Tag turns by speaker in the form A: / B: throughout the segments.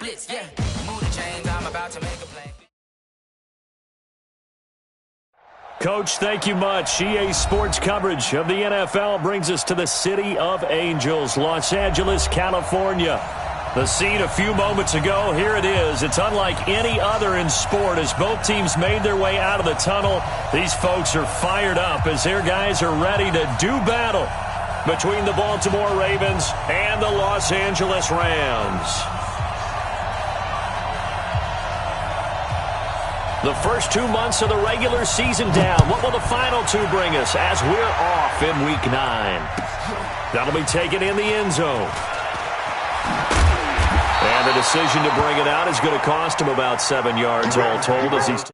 A: blitz, yeah. Move the chains, I'm about to make a play.
B: Coach, thank you much. EA Sports coverage of the NFL brings us to the City of Angels, Los Angeles, California. The scene a few moments ago, here it is. It's unlike any other in sport as both teams made their way out of the tunnel. These folks are fired up as their guys are ready to do battle between the Baltimore Ravens and the Los Angeles Rams. The first 2 months of the regular season down. What will the final two bring us as we're off in Week 9? That'll be taken in the end zone. And the decision to bring it out is going to cost him about 7 yards all told as he's...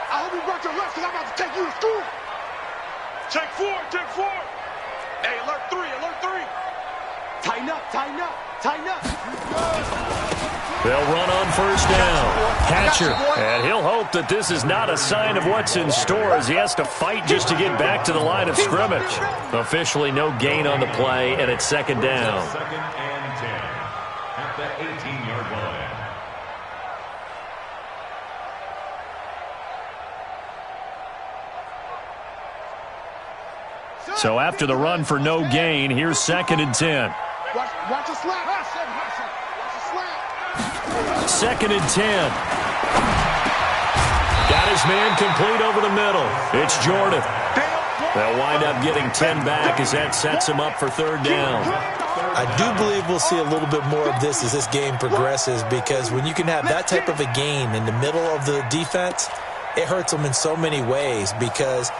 C: I hope you brought your lunch because I'm about to take you to school. Check four. Hey, alert three. Tighten up.
B: They'll run on first down. Hatcher, and he'll hope that this is not a sign of what's in store as he has to fight just to get back to the line of scrimmage. Officially no gain on the play, and it's second down.
D: Second and 10 at the 18-yard line.
B: So after the run for no gain, here's second and 10.
C: Watch the slap.
B: Second and 10. Got his man complete over the middle. It's Jordan. They'll wind up getting 10 back as that sets him up for third down.
E: I do believe we'll see a little bit more of this as this game progresses, because when you can have that type of a gain in the middle of the defense, it hurts them in so many ways, because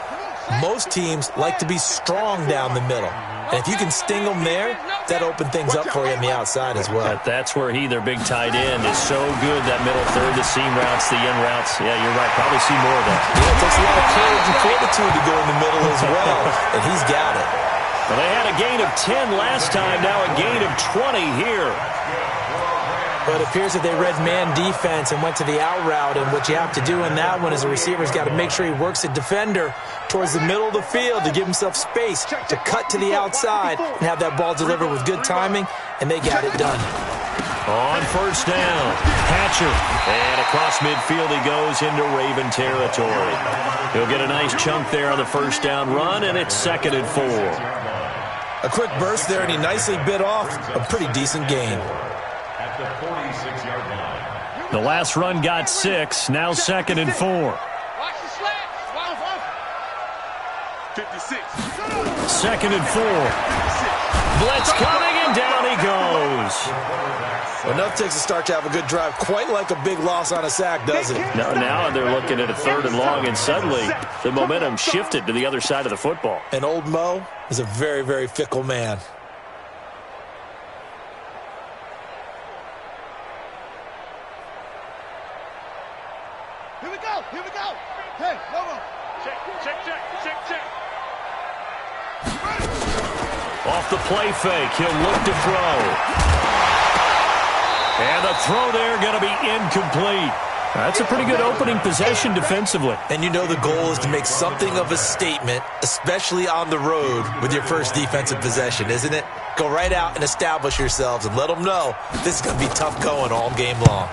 E: most teams like to be strong down the middle. And if you can sting them there, that opens things up for you on the outside as well.
B: That's where their big tight end, is so good, that middle third, the seam routes, the end routes. Yeah, you're right. Probably see more of that.
E: Yeah, it takes a lot of courage and fortitude to go in the middle as well, and he's got it.
B: Well, they had a gain of 10 last time, now a gain of 20 here.
E: But it appears that they read man defense and went to the out route, and what you have to do in that one is the receiver's got to make sure he works the defender towards the middle of the field to give himself space to cut to the outside and have that ball delivered with good timing, and they got it done.
B: On first down, Hatcher, and across midfield he goes into Raven territory. He'll get a nice chunk there on the first down run, and it's second and 4.
E: A quick burst there, and he nicely bit off a pretty decent gain.
D: At the 46-yard line.
B: The last run got 6, now second and 4.
C: Watch the slap. 56.
B: Second and 4. Blitz coming, and down he goes.
E: Enough takes a start to have a good drive, quite like a big loss on a sack, does it?
B: Now they're looking at a third and long, and suddenly the momentum shifted to the other side of the football.
E: And old Mo is a very, very fickle man.
C: Here we go. Hey, no. Check.
B: Off the play fake, he'll look to throw. And the throw there going to be incomplete. That's a pretty good opening possession defensively.
E: And you know the goal is to make something of a statement, especially on the road with your first defensive possession, isn't it? Go right out and establish yourselves and let them know this is going to be tough going all game long.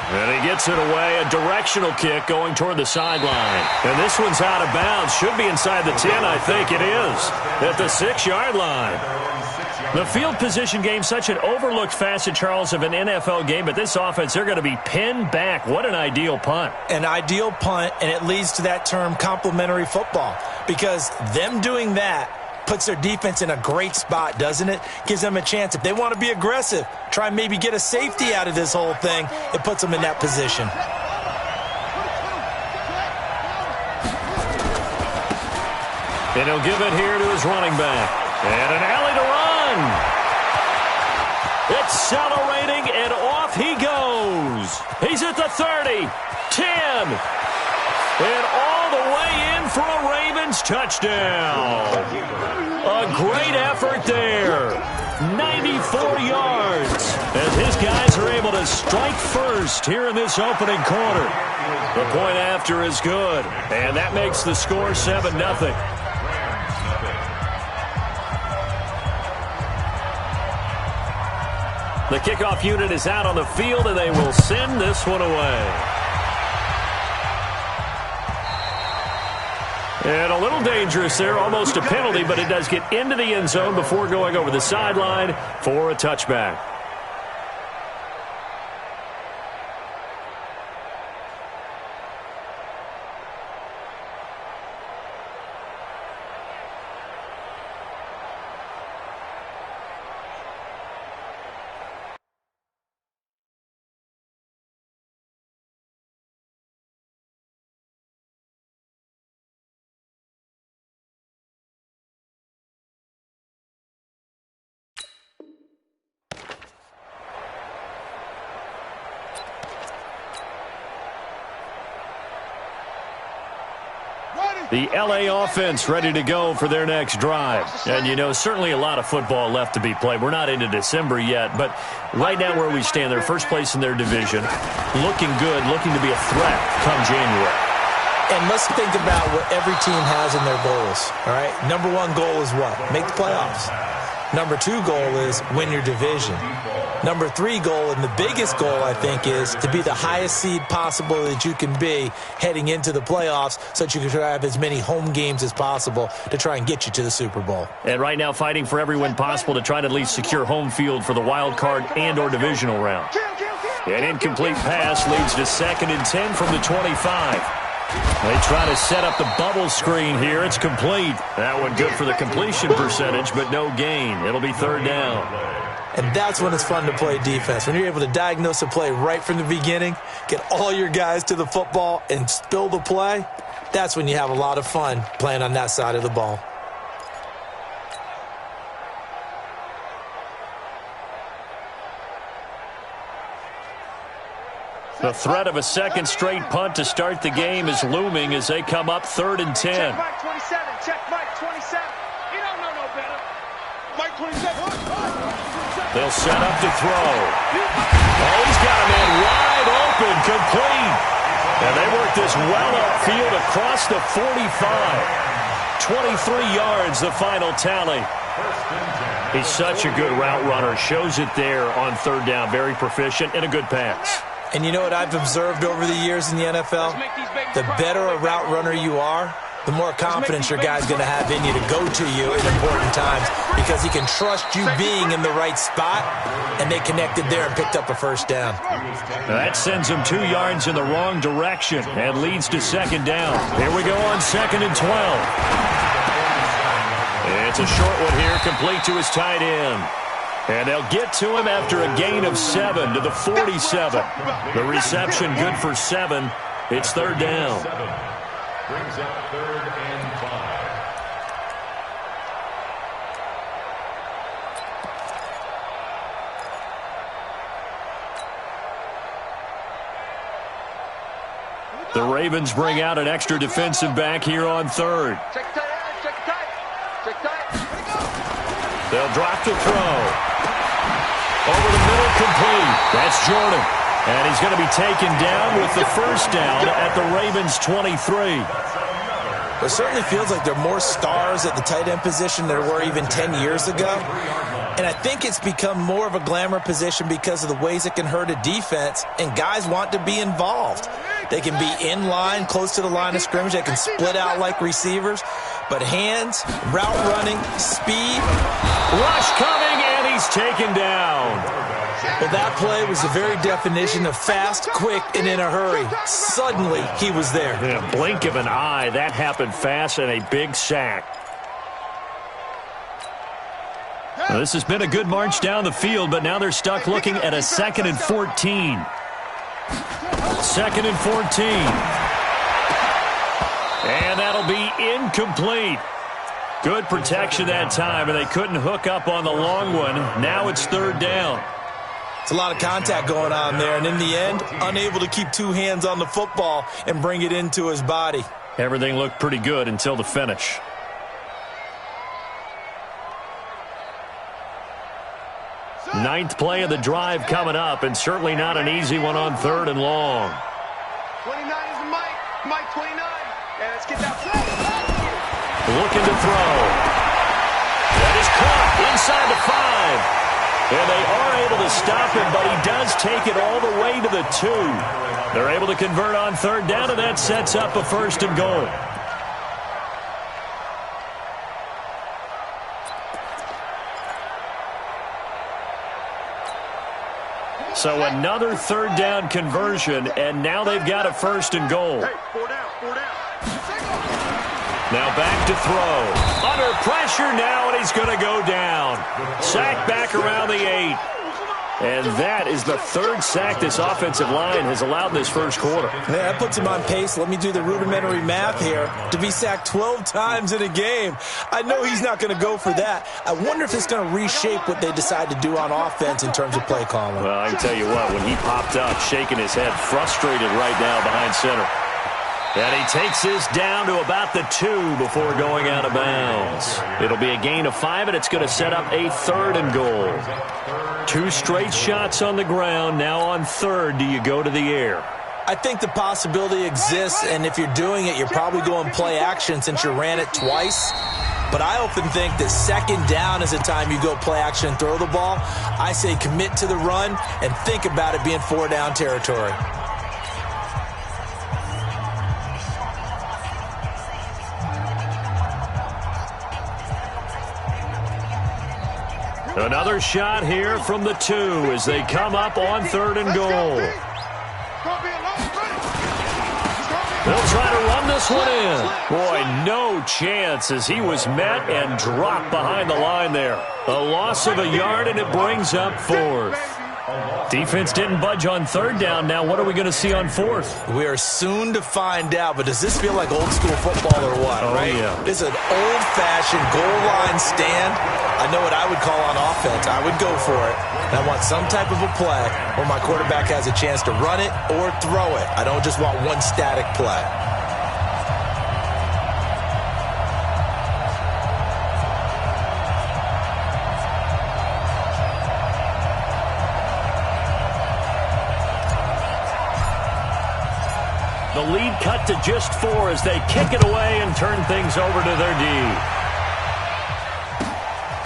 B: And he gets it away, a directional kick going toward the sideline. And this one's out of bounds. Should be inside the 10, I think it is, at the 6-yard line. The field position game, such an overlooked facet, Charles, of an NFL game, but this offense, they're going to be pinned back. What an ideal punt.
E: An ideal punt, and it leads to that term complementary football, because them doing that puts their defense in a great spot, doesn't it? Gives them a chance. If they want to be aggressive, try and maybe get a safety out of this whole thing, it puts them in that position.
B: And he'll give it here to his running back. And an alley to run. Accelerating, and off he goes. He's at the 30, 10, and all the way in for a Ravens touchdown. A great effort there. 94 yards as his guys are able to strike first here in this opening quarter. The point after is good, and that makes the score 7-0. The kickoff unit is out on the field, and they will send this one away. And a little dangerous there, almost a penalty, but it does get into the end zone before going over the sideline for a touchback. The L.A. offense ready to go for their next drive. And, you know, certainly a lot of football left to be played. We're not into December yet, but right now where we stand, they're first place in their division, looking good, looking to be a threat come January.
E: And let's think about what every team has in their goals, all right? Number one goal is what? Make the playoffs. Number two goal is win your division. Number three goal, and the biggest goal, I think, is to be the highest seed possible that you can be heading into the playoffs so that you can try to have as many home games as possible to try and get you to the Super Bowl.
B: And right now fighting for every win possible to try to at least secure home field for the wild card and or divisional round. An incomplete pass leads to 2nd and 10 from the 25. They try to set up the bubble screen here. It's complete. That one good for the completion percentage, but no gain. It'll be 3rd down.
E: And that's when it's fun to play defense. When you're able to diagnose a play right from the beginning, get all your guys to the football, and spill the play, that's when you have a lot of fun playing on that side of the ball.
B: The threat of a second straight punt to start the game is looming as they come up 3rd and 10.
C: Check Mike 27. Check Mike 27. He don't know no better. Mike 27.
B: They'll set up to throw. Oh, he's got a man wide open, complete. And they work this well upfield across the 45. 23 yards, the final tally. He's such a good route runner. Shows it there on 3rd down. Very proficient and a good pass.
E: And you know what I've observed over the years in the NFL? The better a route runner you are, the more confidence your guy's going to have in you to go to you in important times because he can trust you being in the right spot, and they connected there and picked up a 1st down.
B: That sends him 2 yards in the wrong direction and leads to 2nd down. Here we go on 2nd and 12. It's a short one here, complete to his tight end. And they'll get to him after a gain of 7 to the 47. The reception good for 7. It's 3rd down.
D: Brings up 3rd and 5.
B: The Ravens bring out an extra defensive back here on 3rd.
C: Check tight end. Check tight. Check tight.
B: They'll drop the throw. Over the middle, complete. That's Jordan. And he's going to be taken down with the 1st down at the Ravens' 23.
E: It certainly feels like there are more stars at the tight end position than there were even 10 years ago. And I think it's become more of a glamour position because of the ways it can hurt a defense, and guys want to be involved. They can be in line, close to the line of scrimmage. They can split out like receivers. But hands, route running, speed.
B: Rush coming, and he's taken down.
E: Well, that play was the very definition of fast, quick, and in a hurry. Suddenly, he was there.
B: In a blink of an eye, that happened fast, and a big sack. Well, this has been a good march down the field, but now they're stuck looking at a 2nd and 14. 2nd and 14. And that'll be incomplete. Good protection that time, and they couldn't hook up on the long one. Now it's third down.
E: It's a lot of contact going on there, and in the end, unable to keep two hands on the football and bring it into his body.
B: Everything looked pretty good until the finish. Ninth play of the drive coming up, and certainly not an easy one on third and long.
C: 29 is the Mike. Mike 29. Yeah, let's get that play.
B: Looking to throw. That is caught inside the 5. And they are able to stop him, but he does take it all the way to the 2. They're able to convert on third down, and that sets up a first and goal. So another third down conversion, and now they've got a first and goal.
C: Hey, 4 down, 4 down.
B: Now back to throw. Under pressure now, and he's going to go down. Sack back around the 8. And that is the third sack this offensive line has allowed in this first quarter.
E: Yeah, that puts him on pace. Let me do the rudimentary math here. To be sacked 12 times in a game. I know he's not going to go for that. I wonder if it's going to reshape what they decide to do on offense in terms of play calling.
B: Well, I can tell you what, when he popped up, shaking his head, frustrated right now behind center. And he takes this down to about the 2 before going out of bounds. It'll be a gain of 5, and it's going to set up a third and goal. 2 straight shots on the ground. Now on third, do you go to the air?
E: I think the possibility exists, and if you're doing it, you're probably going play action since you ran it twice. But I often think that second down is the time you go play action and throw the ball. I say commit to the run and think about it being 4 down territory.
B: Another shot here from the 2 as they come up on third and goal. They'll try to run this one in. Boy, no chance as he was met and dropped behind the line there. A loss of a yard, and it brings up fourth. Defense didn't budge on third down. Now what are we going to see on fourth?
E: We are soon to find out, but does this feel like old school football or what, right?
B: Yeah.
E: It's an old-fashioned goal line stand. I know what I would call on offense. I would go for it. And I want some type of a play where my quarterback has a chance to run it or throw it. I don't just want one static play.
B: The lead cut to just 4 as they kick it away and turn things over to their D.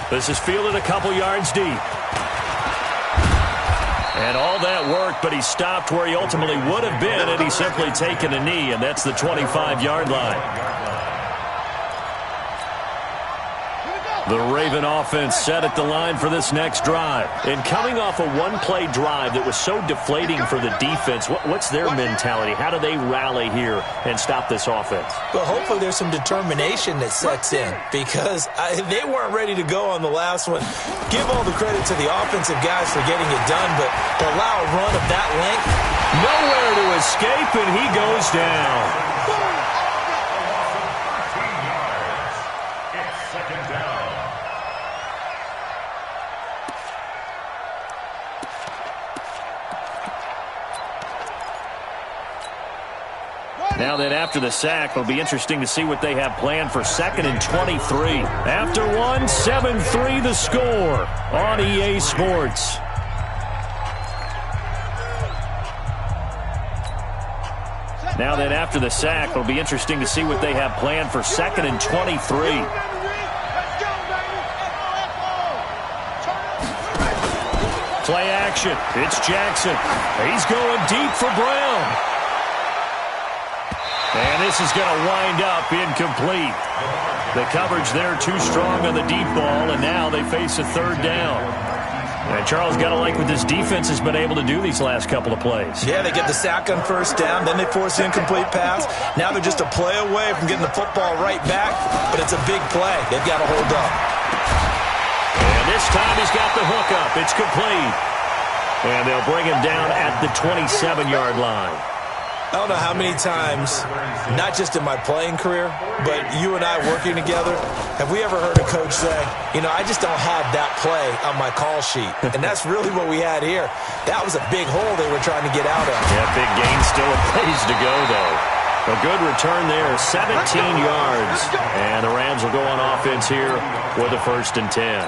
B: This is fielded a couple yards deep. And all that work, but he stopped where he ultimately would have been had he simply taken a knee, and that's the 25-yard line. The Raven offense set at the line for this next drive. And coming off a one-play drive that was so deflating for the defense, what's their mentality? How do they rally here and stop this offense?
E: Well, hopefully there's some determination that sets in because they weren't ready to go on the last one. Give all the credit to the offensive guys for getting it done, but to allow a run of that length,
B: nowhere to escape, and he goes down. Now then, after the sack, it'll be interesting to see what they have planned for 2nd and 23. After 1, 7-3 the score on EA Sports. Now then, after the sack, it'll be interesting to see what they have planned for 2nd and 23. Play action. It's Jackson. He's going deep for Brown. And this is going to wind up incomplete. The coverage there too strong on the deep ball, and now they face a third down. And Charles, got to like what this defense has been able to do these last couple of plays.
E: Yeah, they get the sack on first down, then they force the incomplete pass. Now they're just a play away from getting the football right back, but it's a big play. They've got to hold up.
B: And this time he's got the hook up. It's complete. And they'll bring him down at the 27-yard line.
E: I don't know how many times, not just in my playing career, but you and I working together, have we ever heard a coach say, you know, I just don't have that play on my call sheet. And that's really what we had here. That was a big hole they were trying to get out of.
B: Yeah, big gain, still a ways to go, though. A good return there, 17 yards. And the Rams will go on offense here with a 1st and 10.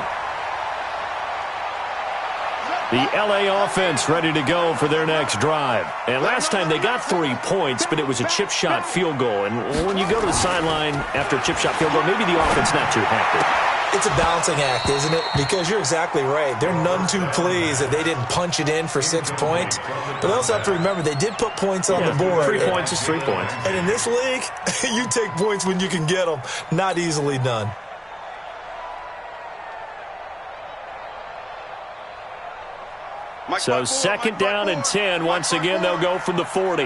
B: The L.A. offense ready to go for their next drive. And last time they got 3 points, but it was a chip shot field goal. And when you go to the sideline after a chip shot field goal, maybe the offense not too happy.
E: It's a balancing act, isn't it? Because you're exactly right. They're none too pleased that they didn't punch it in for 6 points. But they also have to remember they did put points on the board.
B: 3 points is 3 points.
E: And in this league, you take points when you can get them. Not easily done.
B: So 2nd down and 10. Once again, they'll go from the 40.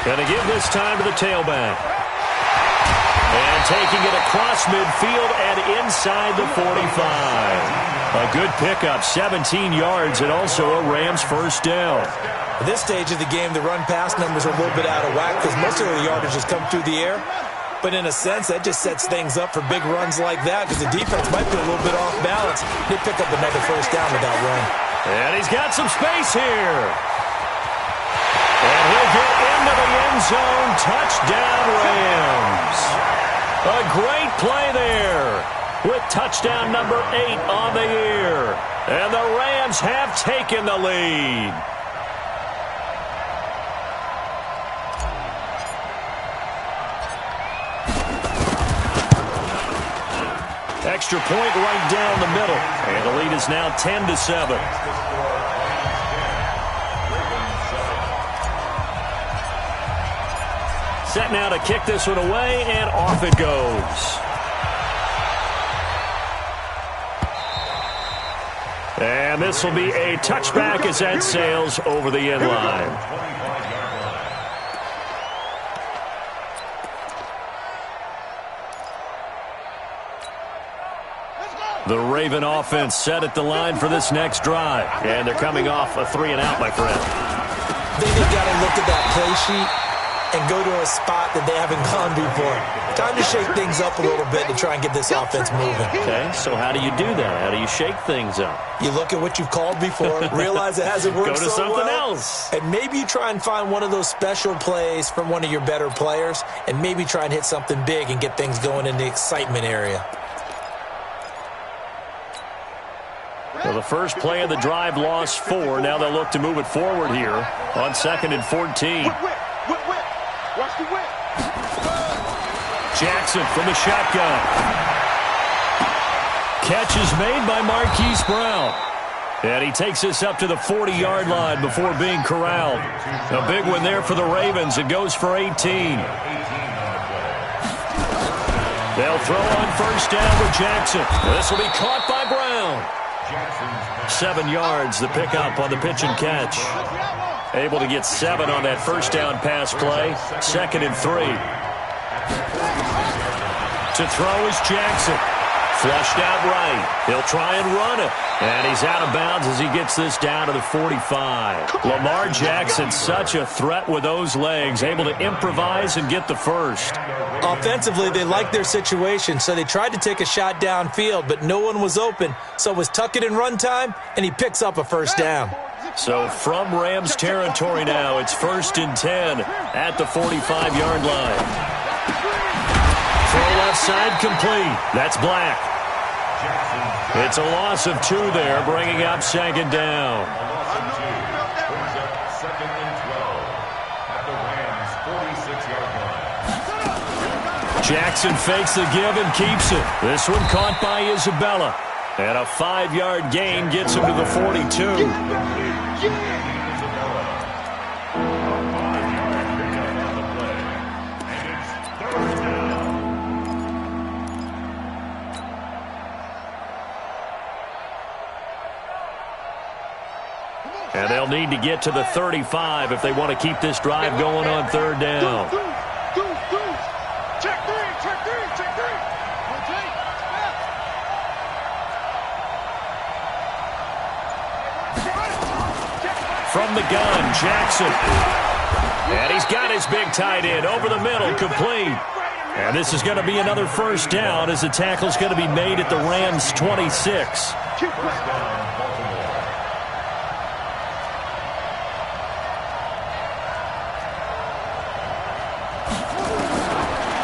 B: Gonna give this time to the tailback. And taking it across midfield and inside the 45. A good pickup, 17 yards, and also a Rams 1st down.
E: At this stage of the game, the run-pass numbers are a little bit out of whack because most of the yardage has come through the air. But in a sense, that just sets things up for big runs like that because the defense might be a little bit off balance. They pick up another 1st down with that run.
B: And he's got some space here. And he'll get into the end zone. Touchdown, Rams. A great play there with touchdown number 8 on the year. And the Rams have taken the lead. Extra point right down the middle. And the lead is now 10-7. Set now to kick this one away, and off it goes. And this will be a touchback as that sails over the end line. The Raven offense set at the line for this next drive. And they're coming off a 3-and-out, my friend.
E: They've got to look at that play sheet and go to a spot that they haven't gone before. Time to shake things up a little bit to try and get this offense moving.
B: Okay, so how do you do that? How do you shake things up?
E: You look at what you've called before, realize it hasn't worked
B: so well. Go to something else.
E: And maybe you try and find one of those special plays from one of your better players, and maybe try and hit something big and get things going in the excitement area.
B: Well, the first play of the drive lost 4. Now they'll look to move it forward here on 2nd and 14.
C: Watch the whip.
B: Jackson from the shotgun. Catch is made by Marquise Brown. And he takes this up to the 40-yard line before being corralled. A big one there for the Ravens. It goes for 18. They'll throw on 1st down with Jackson. This will be caught by Brown. 7 yards, the pickup on the pitch and catch. Able to get 7 on that 1st down pass play. 2nd and 3. To throw is Jackson. Flushed out right. He'll try and run it. And he's out of bounds as he gets this down to the 45. Lamar Jackson, such a threat with those legs. Able to improvise and get the 1st.
E: Offensively, they liked their situation, so they tried to take a shot downfield, but no one was open. So it was tuck it in run time, and he picks up a 1st down.
B: So from Rams territory now, it's 1st and 10 at the 45-yard line. Throw left side complete. That's Black. It's a loss of 2 there, bringing up 2nd down.
D: 2nd and 12 at the Rams' 46-yard line.
B: Jackson fakes the give and keeps it. This one caught by Isabella. And a 5-yard gain gets him to the 42. And they'll need to get to the 35 if they want to keep this drive going on 3rd down.
C: Check three.
B: From from the gun, Jackson. And he's got his big tight end over the middle, complete. And this is going to be another first down as the tackle's going to be made at the Rams' 26.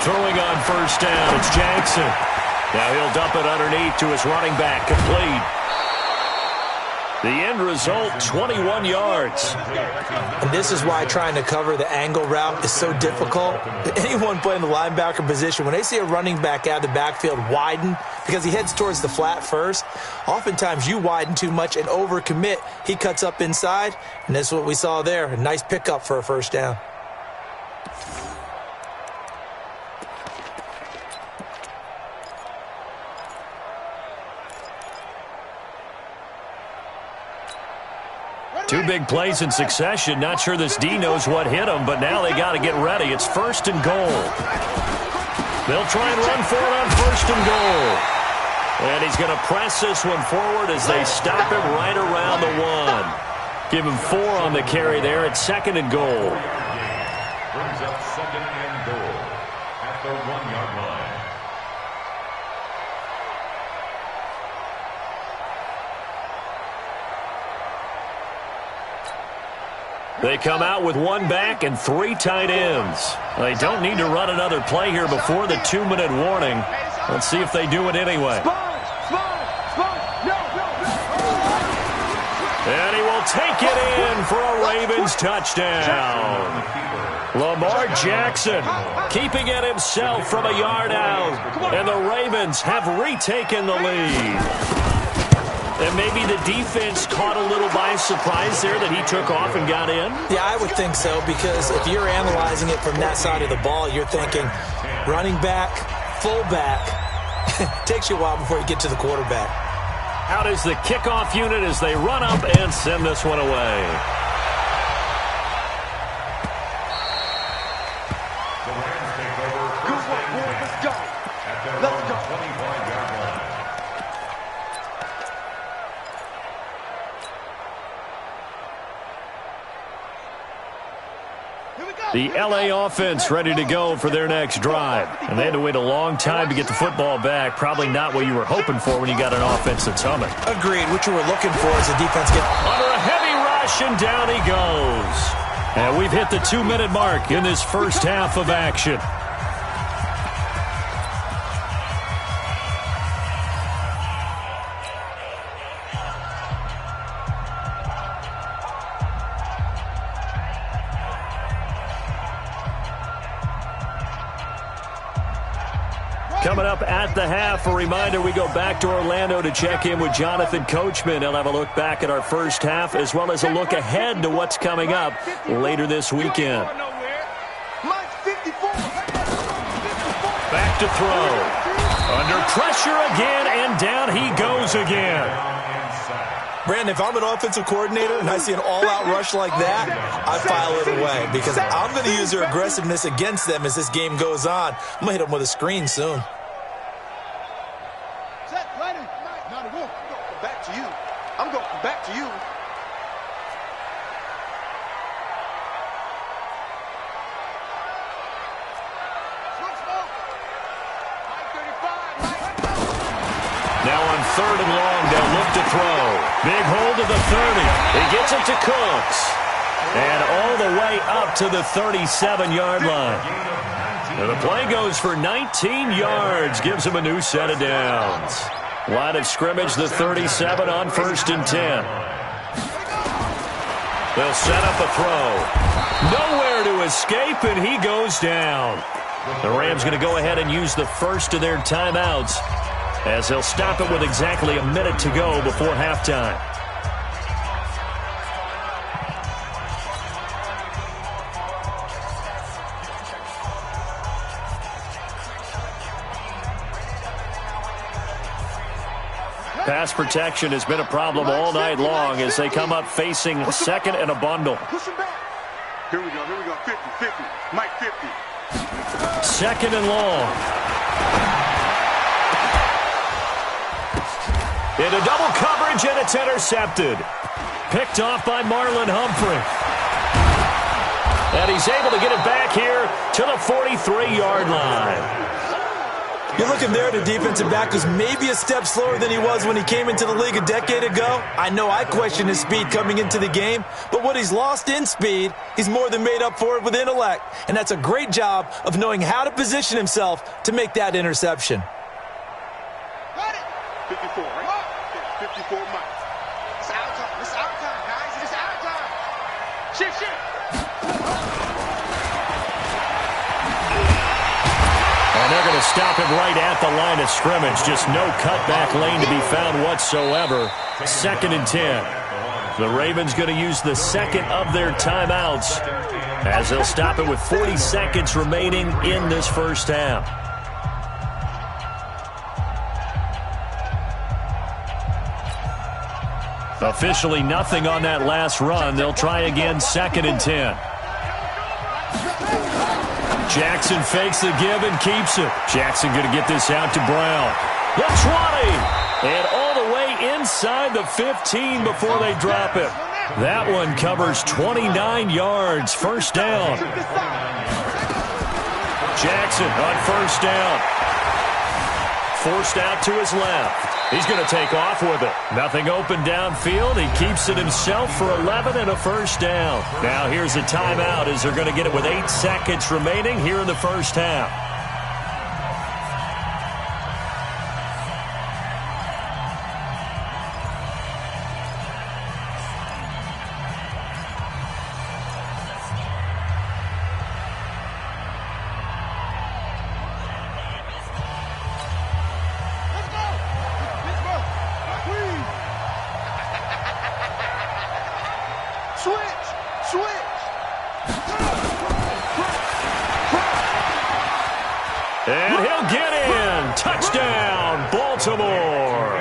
B: Throwing on first down, it's Jackson. Now he'll dump it underneath to his running back, complete. The end result, 21 yards.
E: And this is why trying to cover the angle route is so difficult. Anyone playing the linebacker position, when they see a running back out of the backfield widen, because he heads towards the flat first, oftentimes you widen too much and overcommit. He cuts up inside, and that's what we saw there. A nice pickup for a first down.
B: Two big plays in succession. Not sure this D knows what hit him, but now they got to get ready. It's first and goal. They'll try and run for it on first and goal. And he's going to press this one forward as they stop him right around the one. Give him 4 on the carry there at second and goal.
D: Brings up second and goal at the 1-yard line.
B: They come out with 1 back and 3 tight ends. They don't need to run another play here before the 2-minute warning. Let's see if they do it anyway. And he will take it in for a Ravens touchdown. Lamar Jackson keeping it himself from a yard out. And the Ravens have retaken the lead. And maybe the defense caught a little by surprise there that he took off and got in?
E: Yeah, I would think so, because if you're analyzing it from that side of the ball, you're thinking running back, fullback. Takes you a while before you get to the quarterback.
B: Out is the kickoff unit as they run up and send this one away.
D: The Rams take over.
C: Good work, boy. Let's go.
D: At their
C: Let's
D: own
C: go.
D: 25-yard line.
B: The L.A. offense ready to go for their next drive. And they had to wait a long time to get the football back. Probably not what you were hoping for when you got an offense that's humming.
E: Agreed. What you were looking for is a defense get
B: Under a heavy rush, and down he goes. And we've hit the 2-minute mark in this first half of action. Coming up at the half, a reminder, we go back to Orlando to check in with Jonathan Coachman. He'll have a look back at our first half as well as a look ahead to what's coming up later this weekend. Back to throw. Under pressure again, and down he goes again.
E: Brandon, if I'm an offensive coordinator and I see an all-out rush like that, I file it away because I'm going to use their aggressiveness against them as this game goes on. I'm going to hit them with a screen soon.
C: I'm going to come back to you.
B: Now on 3rd and long, they'll look to throw. Big hold to the 30. He gets it to Cooks. And all the way up to the 37-yard line. And the play goes for 19 yards. Gives him a new set of downs. Line of scrimmage, the 37 on 1st and 10. They'll set up a throw. Nowhere to escape, and he goes down. The Rams going to go ahead and use the first of their timeouts as they'll stop it with exactly a minute to go before halftime. Pass protection has been a problem all night long as they come up facing second and a bundle.
C: Here we go, 50-50, Mike 50.
B: Second and long. Into double coverage, and it's intercepted. Picked off by Marlon Humphrey. And he's able to get it back here to the 43-yard line.
E: You're looking there at a defensive back who's maybe a step slower than he was when he came into the league a decade ago. I know I questioned his speed coming into the game, but what he's lost in speed, he's more than made up for it with intellect. And that's a great job of knowing how to position himself to make that interception.
C: 54, right? 54 miles. It's our time. It's our time, guys. It's our time. Shift.
B: And they're going to stop him right at the line of scrimmage. Just no cutback lane to be found whatsoever. 2nd and 10. The Ravens going to use the second of their timeouts as they'll stop it with 40 seconds remaining in this first half. Officially nothing on that last run. They'll try again 2nd and 10. Jackson fakes the give and keeps it. Jackson going to get this out to Brown. The 20. And all the way inside the 15 before they drop it. That one covers 29 yards. First down. Jackson on first down. Forced out to his left. He's going to take off with it. Nothing open downfield. He keeps it himself for 11 and a first down. Now here's a timeout as they're going to get it with 8 seconds remaining here in the first half. And he'll get in. Touchdown, Baltimore.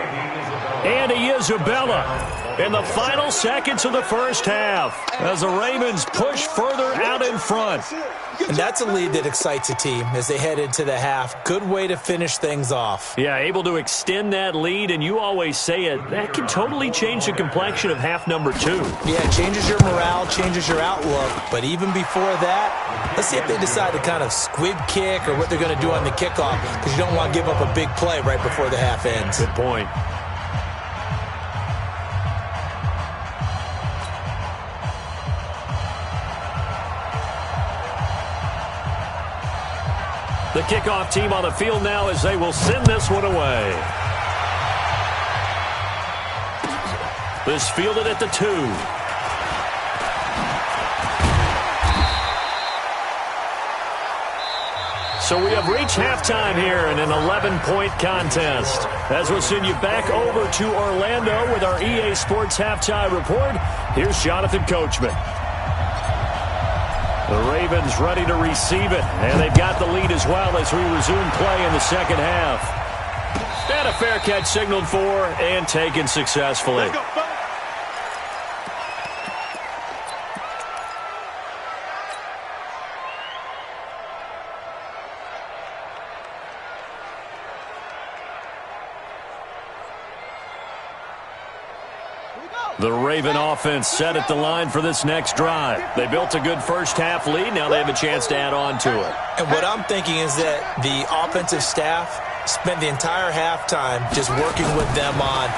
B: Andy Isabella in the final seconds of the first half as the Ravens push further out in front.
E: And that's a lead that excites a team as they head into the half. Good way to finish things off.
B: Yeah, able to extend that lead, and you always say it, that can totally change the complexion of half number 2.
E: Yeah, it changes your morale, changes your outlook. But even before that, let's see if they decide to kind of squib kick or what they're going to do on the kickoff, because you don't want to give up a big play right before the half ends.
B: Good point. The kickoff team on the field now as they will send this one away. This fielded at the 2. So we have reached halftime here in an 11-point contest. As we'll send you back over to Orlando with our EA Sports Halftime Report, here's Jonathan Coachman. The Ravens ready to receive it, and they've got the lead as well as we resume play in the second half. And a fair catch signaled for and taken successfully.
C: Let's go, folks.
B: The Raven offense set at the line for this next drive. They built a good first-half lead. Now they have a chance to add on to it.
E: And what I'm thinking is that the offensive staff spent the entire halftime just working with them on,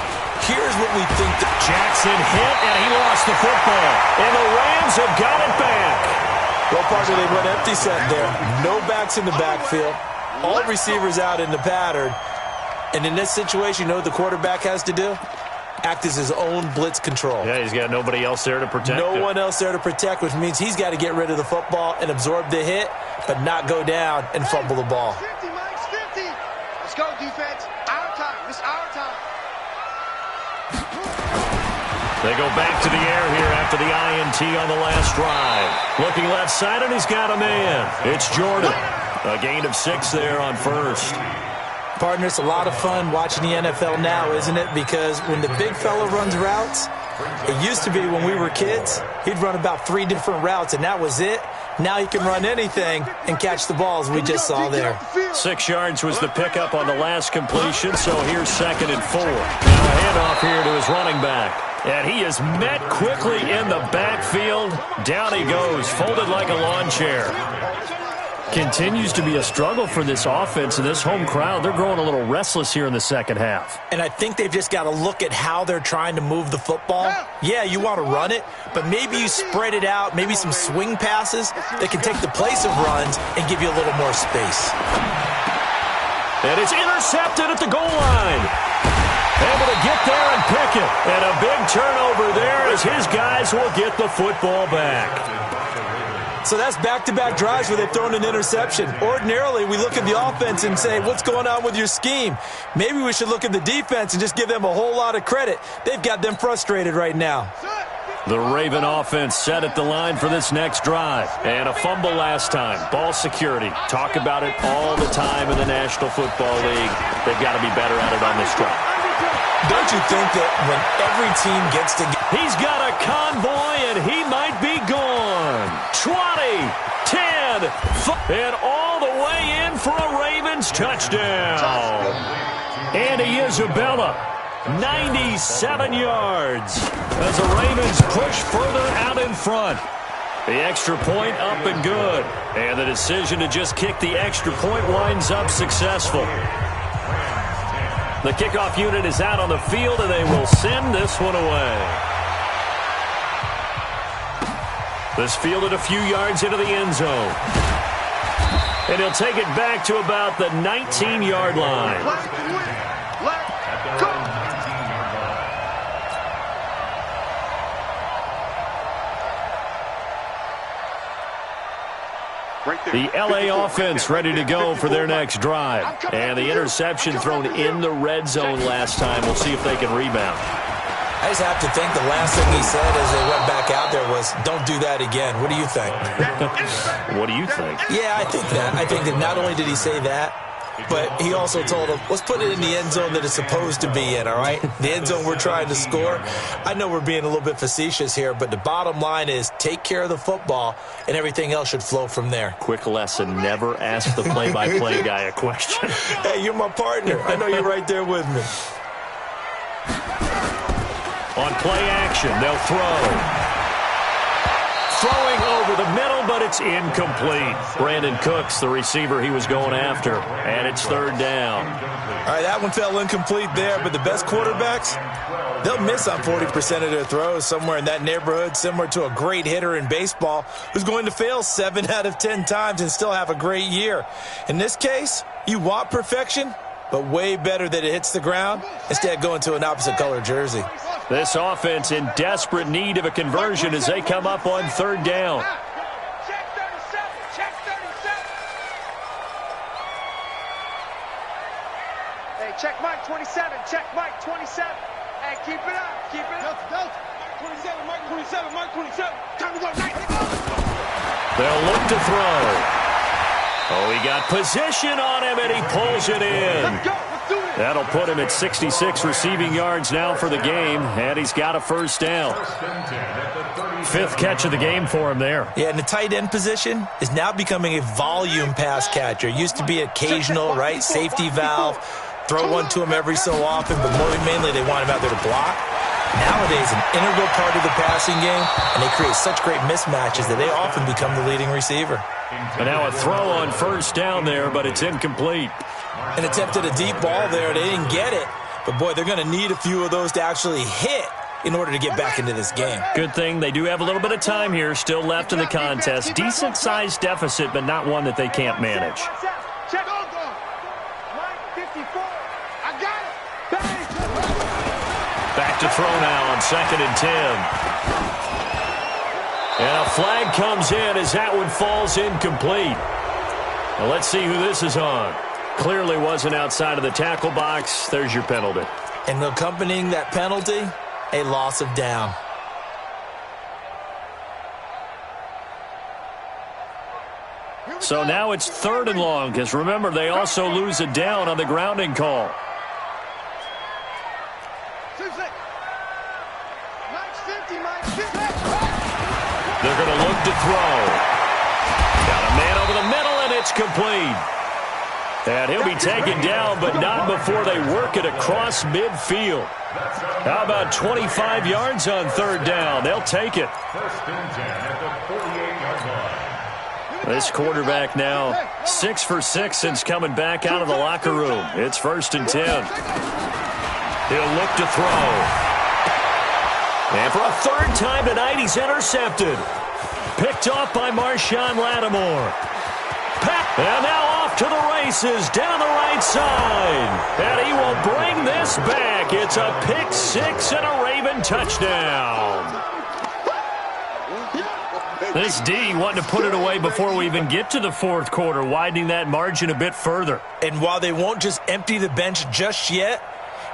E: here's what we think.
B: Jackson hit, and he lost the football. And the Rams have got it back.
E: Well, partner, they went empty set there. No backs in the backfield. All receivers out in the pattern. And in this situation, you know what the quarterback has to do? Act as his own blitz control.
B: Yeah, he's got nobody else there to protect
E: him.
B: No
E: one else there to protect, which means he's got to get rid of the football and absorb the hit, but not go down and fumble the ball.
C: 50, Mike's 50. Let's go, defense. Our time. It's our time.
B: They go back to the air here after the INT on the last drive. Looking left side, and he's got a man. It's Jordan. A gain of 6 there on first.
E: Partner, it's a lot of fun watching the NFL now, isn't it? Because when the big fella runs routes, it used to be when we were kids, he'd run about 3 different routes, and that was it. Now he can run anything and catch the balls we just saw there.
B: 6 yards was the pickup on the last completion, so here's 2nd and 4. Now a handoff here to his running back. And he is met quickly in the backfield. Down he goes, folded like a lawn chair. Continues to be a struggle for this offense and this home crowd. They're growing a little restless here in the second half.
E: And I think they've just got to look at how they're trying to move the football. Yeah, you want to run it, but maybe you spread it out, maybe some swing passes that can take the place of runs and give you a little more space.
B: And it's intercepted at the goal line. Able to get there and pick it. And a big turnover there as his guys will get the football back.
E: So that's back-to-back drives where they've thrown an interception. Ordinarily, we look at the offense and say, what's going on with your scheme? Maybe we should look at the defense and just give them a whole lot of credit. They've got them frustrated right now.
B: The Raven offense set at the line for this next drive. And a fumble last time. Ball security. Talk about it all the time in the National Football League. They've got to be better at it on this drive.
E: Don't you think that when every team gets together...
B: He's got a convoy, and he might be gone. 20, 10, and all the way in for a Ravens touchdown. Andy Isabella, 97 yards, as the Ravens push further out in front. The extra point up and good, and the decision to just kick the extra point winds up successful. The kickoff unit is out on the field, and they will send this one away. This fielded a few yards into the end zone. And he'll take it back to about the 19-yard line. The LA offense ready to go for their next drive. And the interception thrown in the red zone last time. We'll see if they can rebound.
E: I just have to think the last thing he said as they went back out there was, don't do that again. What do you think?
B: What do you think?
E: Yeah, I think that. I think that not only did he say that, but he also told him, let's put it in the end zone that it's supposed to be in, all right? The end zone we're trying to score. I know we're being a little bit facetious here, but the bottom line is take care of the football, and everything else should flow from there.
B: Quick lesson, never ask the play-by-play guy a question.
E: Hey, you're my partner. I know you're right there with me.
B: On play action, they'll throw. Throwing over the middle, but it's incomplete. Brandon Cooks, the receiver he was going after, and it's third down.
E: All right, that one fell incomplete there, but the best quarterbacks, they'll miss on 40% of their throws, somewhere in that neighborhood, similar to a great hitter in baseball who's going to fail 7 out of 10 times and still have a great year. In this case, you want perfection, but way better that it hits the ground instead of going to an opposite color jersey.
B: This offense in desperate need of a conversion as they come up on third down.
C: Check 37. Check 37. Hey, check Mike 27. Check Mike 27. Hey, keep it up. Keep it up. Mike 27. Mike 27. Mike 27. Time to go. Nice.
B: They'll look to throw. Oh, he got position on him, and he pulls it in.
C: Let's go. Let's do it.
B: That'll put him at 66 receiving yards now for the game, and he's got a first down. 5th catch of the game for him there.
E: Yeah, and the tight end position is now becoming a volume pass catcher. It used to be occasional, right, safety valve, throw one to him every so often, but mainly they want him out there to block. Nowadays, an integral part of the passing game, and they create such great mismatches that they often become the leading receiver.
B: And now a throw on first down there, but it's incomplete.
E: And attempted a deep ball there. They didn't get it. But, boy, they're going to need a few of those to actually hit in order to get back into this game.
B: Good thing they do have a little bit of time here still left in the contest. Decent-sized deficit, but not one that they can't manage.
C: Check. Mike 54. I got it.
B: Back to throw now on 2nd and 10. And a flag comes in as that one falls incomplete. Well, let's see who this is on. Clearly wasn't outside of the tackle box. There's your penalty.
E: And accompanying that penalty, a loss of down.
B: So now it's 3rd and long, because remember, they also lose a down on the grounding call. They're going to look to throw. Got a man over the middle, and it's complete. And he'll be taken down, but not before they work it across midfield. How about 25 yards on third down? They'll take it.
D: First and 10 at the 48-yard line.
B: This quarterback now 6 for 6 since coming back out of the locker room. It's first and 10. He'll look to throw. And for a third time tonight, he's intercepted. Picked off by Marshawn Lattimore. And now off to the races down the right side. And he will bring this back. It's a pick six and a Raven touchdown. This D wanting to put it away before we even get to the fourth quarter, widening that margin a bit further.
E: And while they won't just empty the bench just yet,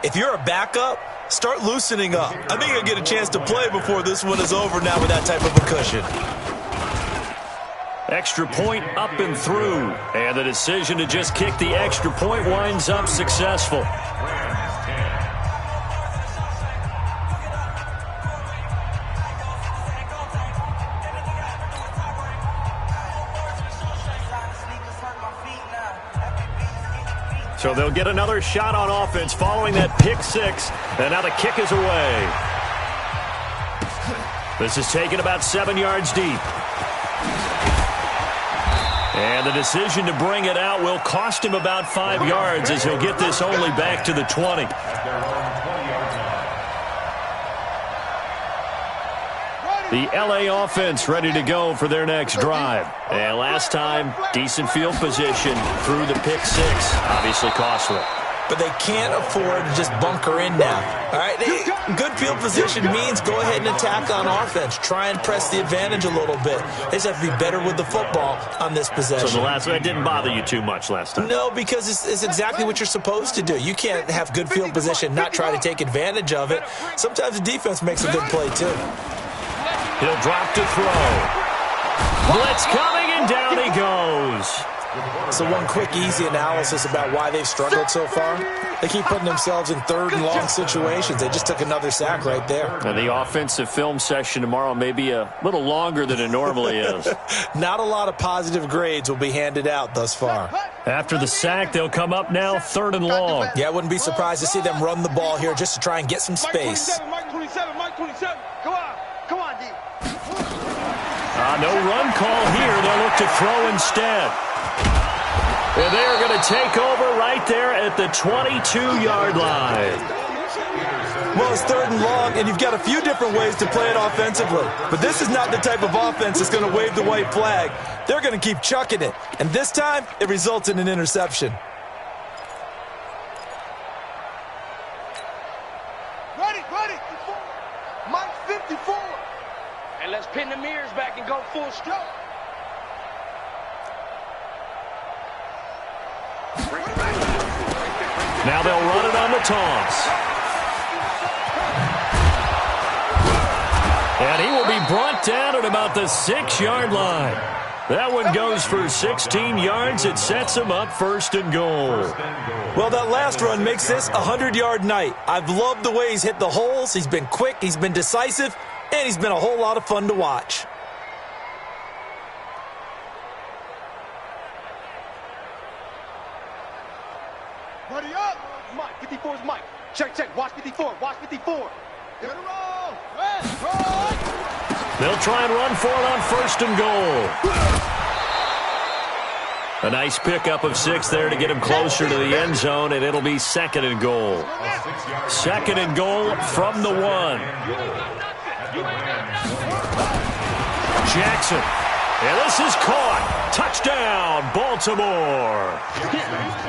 E: if you're a backup, start loosening up. I think you'll get a chance to play before this one is over now with that type of a cushion.
B: Extra point up and through. And the decision to just kick the extra point winds up successful. So they'll get another shot on offense following that pick six. And now the kick is away. This is taken about 7 yards deep. And the decision to bring it out will cost him about 5 yards as he'll get this only back to the 20. The LA offense ready to go for their next drive. And last time, decent field position through the pick six. Obviously costly.
E: But they can't afford to just bunker in now. All right, good field position means go ahead and attack on offense. Try and press the advantage a little bit. They just have to be better with the football on this possession.
B: So the last one didn't bother you too much last time?
E: No, because it's exactly what you're supposed to do. You can't have good field position, not try to take advantage of it. Sometimes the defense makes a good play, too.
B: He'll drop to throw. Blitz coming, and down he goes.
E: So one quick, easy analysis about why they've struggled so far. They keep putting themselves in third and long situations. They just took another sack right there.
B: And the offensive film session tomorrow may be a little longer than it normally is.
E: Not a lot of positive grades will be handed out thus far.
B: After the sack, they'll come up now third and long.
E: Yeah, I wouldn't be surprised to see them run the ball here just to try and get some space.
C: Mike 27, Mike 27. Come on, D.
B: No run call here. They'll look to throw instead. And they are going to take over right there at the 22-yard line.
E: Well, it's third and long, and you've got a few different ways to play it offensively. But this is not the type of offense that's going to wave the white flag. They're going to keep chucking it. And this time, it results in an interception.
C: Ready. Mike 54. And let's pin the mirrors back and go full stroke.
B: Now they'll run it on the toss. And he will be brought down at about the 6-yard line. That one goes for 16 yards. It sets him up first and goal.
E: Well, that last run makes this a 100-yard night. I've loved the way he's hit the holes. He's been quick, he's been decisive, and he's been a whole lot of fun to watch.
C: Buddy up. Mike, 54 is Mike. Check. Watch 54. Get it roll.
B: They'll try and run for it on first and goal. A nice pickup of 6 there to get him closer to the end zone, and it'll be second and goal. Second and goal from the 1. Jackson. And this is caught. Touchdown, Baltimore.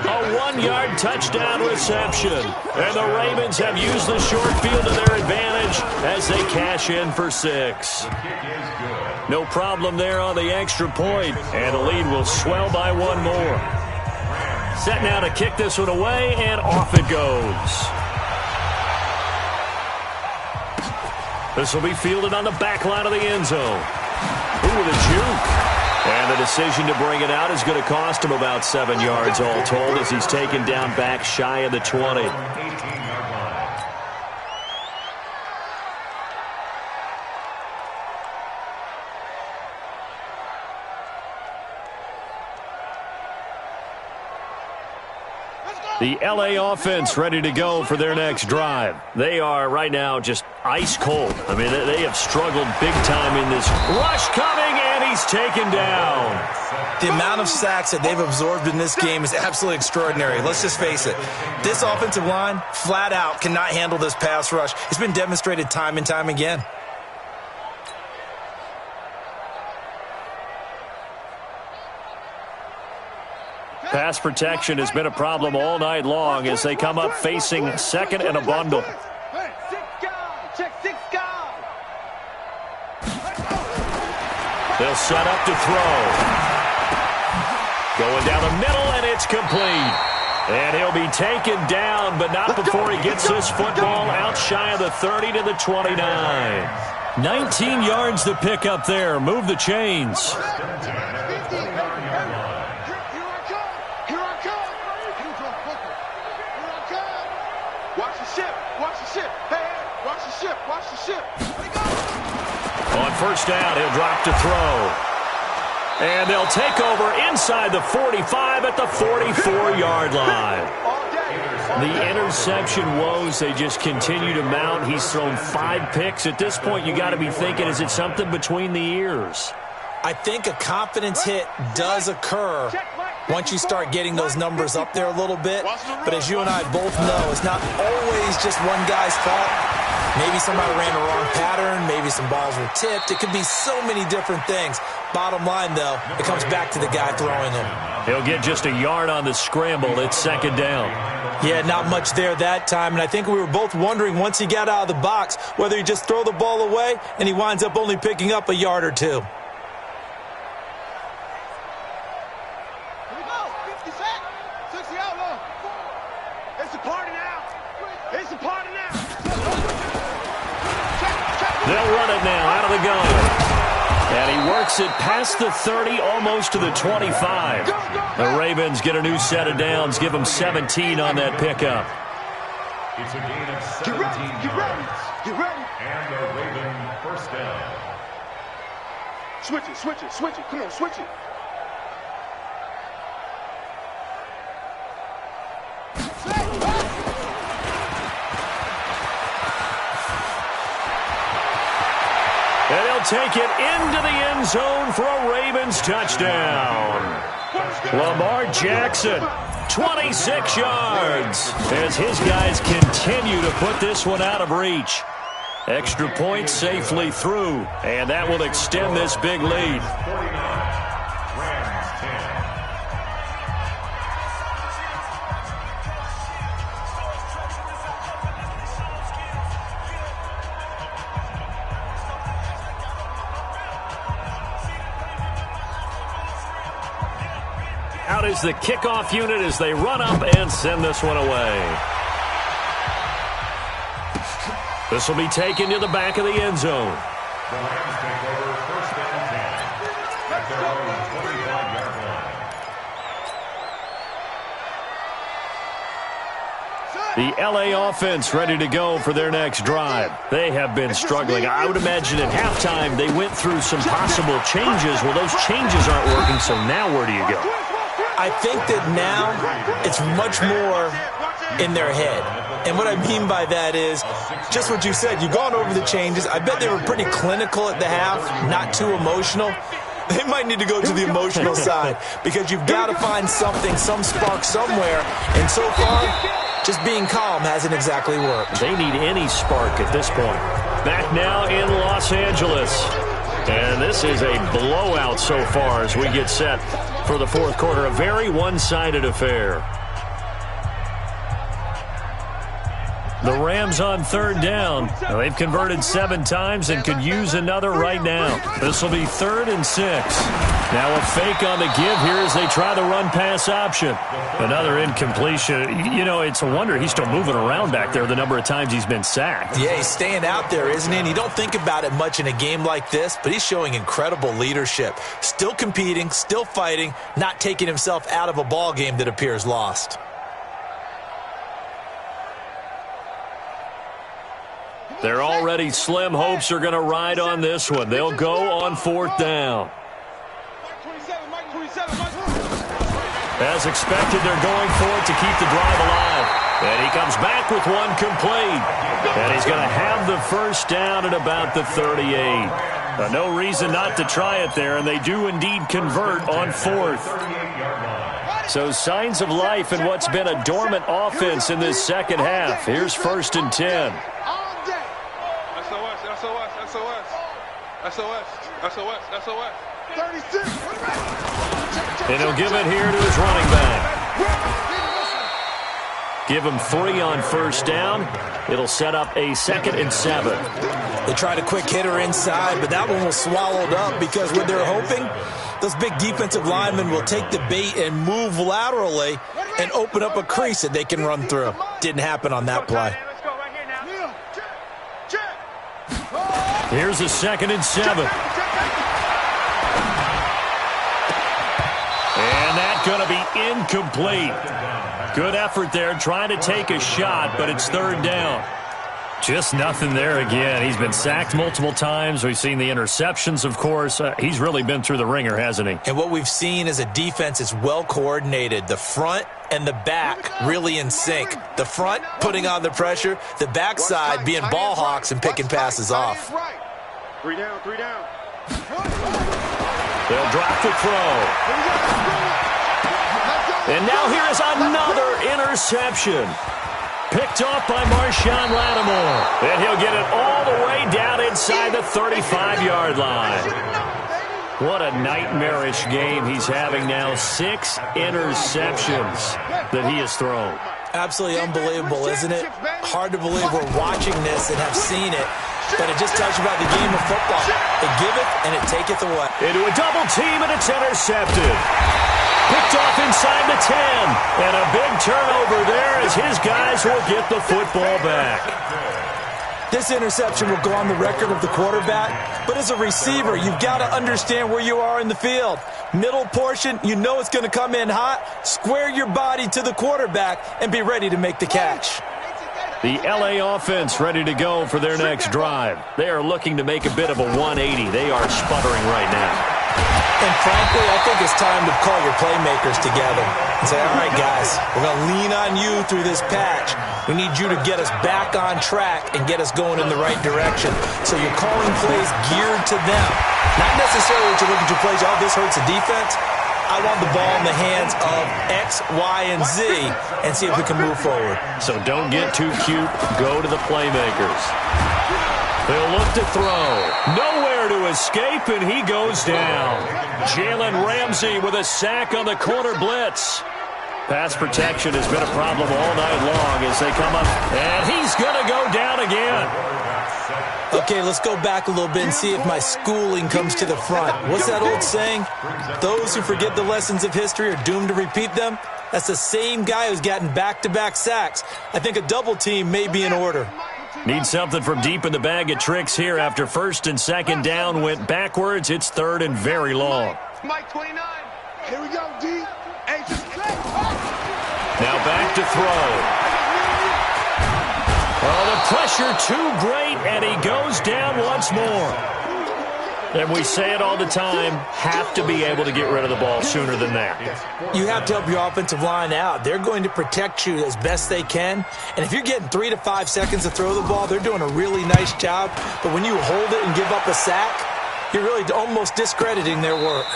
B: A 1-yard touchdown reception. And the Ravens have used the short field to their advantage as they cash in for 6. No problem there on the extra point, and the lead will swell by 1 more. Set now to kick this one away, and off it goes. This will be fielded on the back line of the end zone. Ooh, the juke. And the decision to bring it out is going to cost him about 7 yards all told as he's taken down back shy of the 20. The LA offense ready to go for their next drive. They are right now just ice cold. I mean, they have struggled big time in this rush coming, and he's taken down.
E: The amount of sacks that they've absorbed in this game is absolutely extraordinary. Let's just face it. This offensive line, flat out, cannot handle this pass rush. It's been demonstrated time and time again.
B: Pass protection has been a problem all night long as they come up facing second and a bundle. They'll set up to throw. Going down the middle, and it's complete. And he'll be taken down, but not before he gets this football out shy of the 30 to the 29. 19 yards to pick up there. Move the chains. On first down, he'll drop to throw. And they'll take over inside the 45 at the 44-yard line. The interception woes, they just continue to mount. He's thrown 5 picks. At this point, you got to be thinking, is it something between the ears?
E: I think a confidence hit does occur once you start getting those numbers up there a little bit. But as you and I both know, it's not always just one guy's fault. Maybe somebody ran the wrong pattern. Maybe some balls were tipped. It could be so many different things. Bottom line, though, it comes back to the guy throwing them.
B: He'll get just a yard on the scramble. It's second down.
E: Yeah, not much there that time. And I think we were both wondering once he got out of the box whether he just throw the ball away and he winds up only picking up a yard or two.
B: They'll run it now out of the gun. And he works it past the 30, almost to the 25. The Ravens get a new set of downs, give them 17 on that pickup.
D: It's a gain of 17 yards.
C: Get ready.
D: And the Raven first down.
C: Switch it, switch it, switch it. Come on, switch it.
B: And he'll take it into the end zone for a Ravens touchdown. Lamar Jackson, 26 yards, as his guys continue to put this one out of reach. Extra point safely through, and that will extend this big lead.
D: 49, Rams 10.
B: Out is the kickoff unit as they run up and send this one away. This will be taken to the back of the end zone.
D: The Rams take over first and 10 at their own 25-yard line.
B: The LA offense ready to go for their next drive. They have been struggling. I would imagine at halftime they went through some possible changes. Well, those changes aren't working, so now where do you go?
E: I think that now it's much more in their head. And what I mean by that is just what you said. You've gone over the changes. I bet they were pretty clinical at the half, not too emotional. They might need to go to the emotional side because you've got to find something, some spark somewhere. And so far, just being calm hasn't exactly worked.
B: They need any spark at this point. Back now in Los Angeles. And this is a blowout so far as we get set for the fourth quarter. A very one-sided affair. The Rams on third down. Now, they've converted 7 times and could use another right now. This will be 3rd and 6. Now a fake on the give here as they try the run-pass option. Another incompletion. You know, it's a wonder he's still moving around back there the number of times he's been sacked.
E: Yeah, he's staying out there, isn't he? And you don't think about it much in a game like this, but he's showing incredible leadership. Still competing, still fighting, not taking himself out of a ball game that appears lost.
B: They're already slim hopes are going to ride on this one. They'll go on 4th down. As expected, they're going for it to keep the drive alive. And he comes back with one complete. And he's going to have the first down at about the 38. No reason not to try it there, and they do indeed convert on fourth. So signs of life in what's been a dormant offense in this second half. Here's 1st and 10.
C: SOS. 36.
B: And he'll give it here to his running back. Give him 3 on first down. It'll set up a 2nd and 7.
E: They tried a quick hitter inside, but that one was swallowed up because what they're hoping, those big defensive linemen will take the bait and move laterally and open up a crease that they can run through. Didn't happen on that play.
B: Here's a 2nd and 7. And that's going to be incomplete. Good effort there trying to take a shot, but it's 3rd down. Just nothing there again. He's been sacked multiple times. We've seen the interceptions, of course. He's really been through the ringer, hasn't he?
E: And what we've seen is a defense is well coordinated. The front and the back really in sync. The front putting on the pressure, the backside being ball hawks and picking passes off.
C: 3 down.
B: They'll drop the throw. And now here is another interception. Picked off by Marshawn Lattimore. And he'll get it all the way down inside the 35-yard line. What a nightmarish game he's having now. 6 interceptions that he has thrown.
E: Absolutely unbelievable, isn't it? Hard to believe we're watching this and have seen it. But it just tells you about the game of football. It giveth and it taketh away.
B: Into a double team, and it's intercepted. Picked off inside the 10. And a big turnover there as his guys will get the football back.
E: This interception will go on the record of the quarterback. But as a receiver, you've got to understand where you are in the field. Middle portion, you know it's going to come in hot. Square your body to the quarterback and be ready to make the catch.
B: The LA offense ready to go for their next drive. They are looking to make a bit of a 180. They are sputtering right now.
E: And frankly, I think it's time to call your playmakers together and say, all right, guys, we're going to lean on you through this patch. We need you to get us back on track and get us going in the right direction. So you're calling plays geared to them. Not necessarily that you look at your plays, oh, this hurts the defense. I want the ball in the hands of X, Y, and Z and see if we can move forward.
B: So don't get too cute. Go to the playmakers. They'll look to throw. Nowhere to escape, and he goes down. Jalen Ramsey with a sack on the corner blitz. Pass protection has been a problem all night long as they come up. And he's going to go down again.
E: Okay, let's go back a little bit and see if my schooling comes to the front. What's that old saying? Those who forget the lessons of history are doomed to repeat them. That's the same guy who's gotten back-to-back sacks. I think a double team may be in order.
B: Need something from deep in the bag of tricks here after 1st and 2nd down went backwards. It's 3rd and very long.
C: Mike 29. Here we go, D.
B: Now back to throw. Oh, the pressure too great, and he goes down once more. And we say it all the time, have to be able to get rid of the ball sooner than that.
E: You have to help your offensive line out. They're going to protect you as best they can. And if you're getting 3 to 5 seconds to throw the ball, they're doing a really nice job. But when you hold it and give up a sack, you're really almost discrediting their work.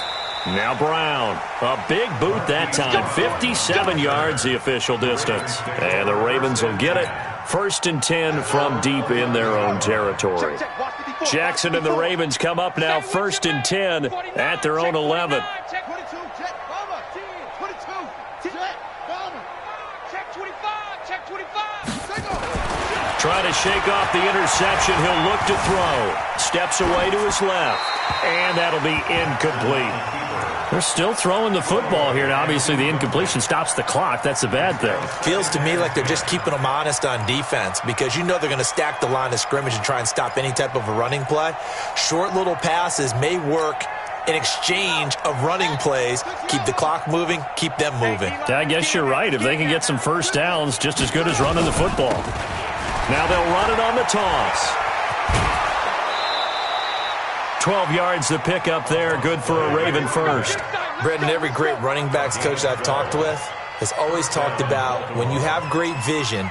B: Now Brown, a big boot that time, 57 yards the official distance. And the Ravens will get it. 1st and 10 from deep in their own territory. Jackson and the Ravens come up now 1st and 10 at their own 11. Trying to shake off the interception. He'll look to throw. Steps away to his left. And that'll be incomplete. They're still throwing the football here. Now, obviously, the incompletion stops the clock. That's a bad thing.
E: Feels to me like they're just keeping them honest on defense because you know they're going to stack the line of scrimmage and try and stop any type of a running play. Short little passes may work in exchange of running plays. Keep the clock moving, keep them moving.
B: I guess you're right. If they can get some first downs, just as good as running the football. Now they'll run it on the toss. 12 yards the pickup there. Good for a Raven first.
E: Brendan, every great running backs coach I've talked with has always talked about when you have great vision,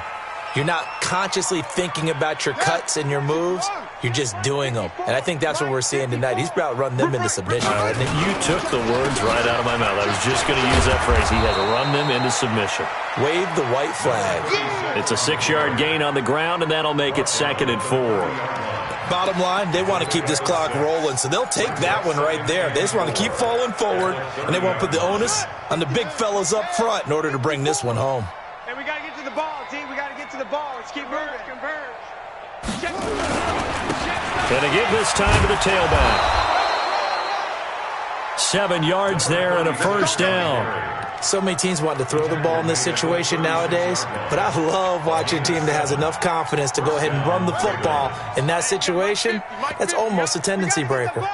E: you're not consciously thinking about your cuts and your moves. You're just doing them. And I think that's what we're seeing tonight. He's about to run them into submission.
B: You took the words right out of my mouth. I was just going to use that phrase. He has run them into submission.
E: Wave the white flag.
B: It's a 6-yard gain on the ground, and that'll make it 2nd and 4.
E: Bottom line, they want to keep this clock rolling, so they'll take that one right there. They just want to keep falling forward, and they won't put the onus on the big fellas up front in order to bring this one home.
C: And we got to get to the ball, team. We got to get to the ball. Let's keep moving. Converge.
B: And they give this time to the tailback. 7 yards there and a first down.
E: So many teams want to throw the ball in this situation nowadays, but I love watching a team that has enough confidence to go ahead and run the football in that situation. That's almost a tendency breaker.